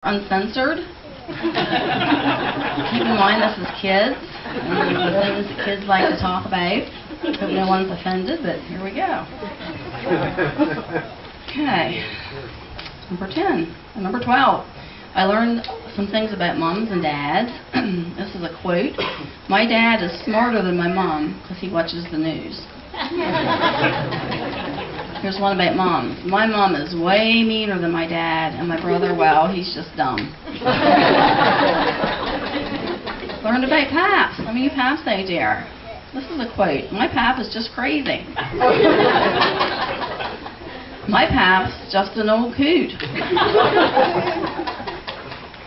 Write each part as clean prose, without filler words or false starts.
Uncensored. Keep in mind this is kids, and the things that kids like to talk about. Hope no one's offended, but here we go. Okay. Number 12. I learned some things about moms and dads. This is a quote. My dad is smarter than my mom because he watches the news. Here's one about moms. My mom is way meaner than my dad, and my brother, well, he's just dumb. Learned about paps. Some of you paps out there. This is a quote. My pap is just crazy. My pap's just an old coot.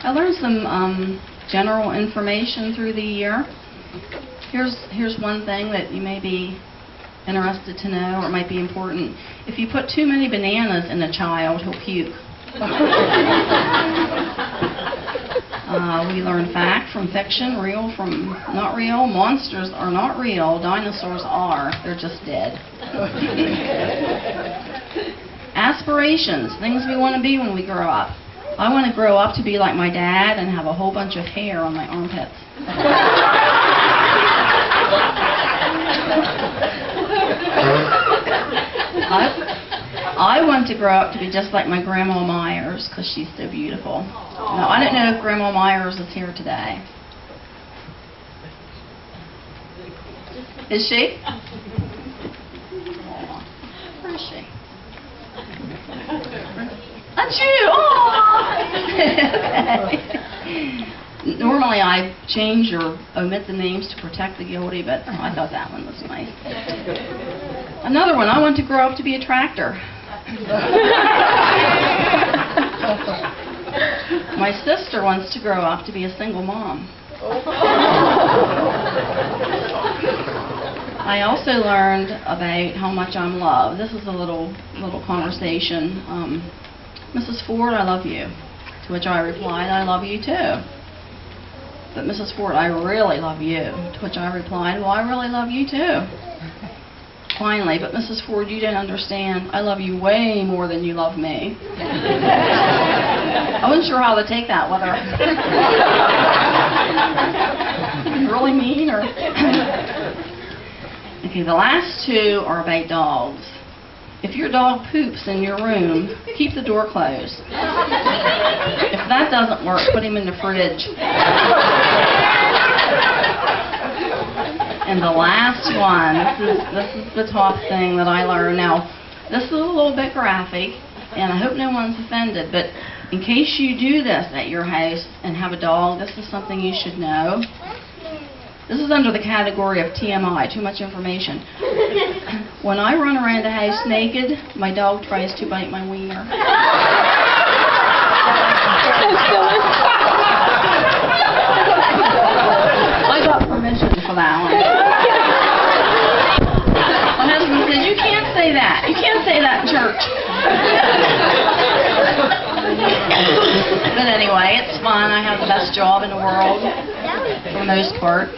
I learned some general information through the year. Here's one thing that you may be interested to know, or it might be important. If you put too many bananas in a child, he'll puke. We learn fact from fiction, real from not real. Monsters are not real. Dinosaurs are. They're just dead. Aspirations, things we want to be when we grow up. I want to grow up to be like my dad and have a whole bunch of hair on my armpits. I want to grow up to be just like my Grandma Myers because she's so beautiful. Now, I don't know if Grandma Myers is here today. Is she? Where is she? That's you! Okay. Normally I change or omit the names to protect the guilty, but I thought that one was nice. Another one, I want to grow up to be a tractor. My sister wants to grow up to be a single mom. I also learned about how much I'm loved. This is a little conversation. Mrs. Ford, I love you. To which I replied, I love you too. But Mrs. Ford, I really love you. To which I replied, well, I really love you too. Finally, but Mrs. Ford, you don't understand. I love you way more than you love me. I wasn't sure how to take that, whether really mean or... Okay, the last two are about dogs. If your dog poops in your room, keep the door closed. If that doesn't work, put him in the fridge. And the last one, this is the top thing that I learned. Now, this is a little bit graphic, and I hope no one's offended, but in case you do this at your house and have a dog, this is something you should know. This is under the category of TMI, too much information. When I run around the house naked, my dog tries to bite my wiener. I got permission for that one. My husband said, you can't say that. You can't say that in church. But anyway, it's fun. I have the best job in the world, for the most part.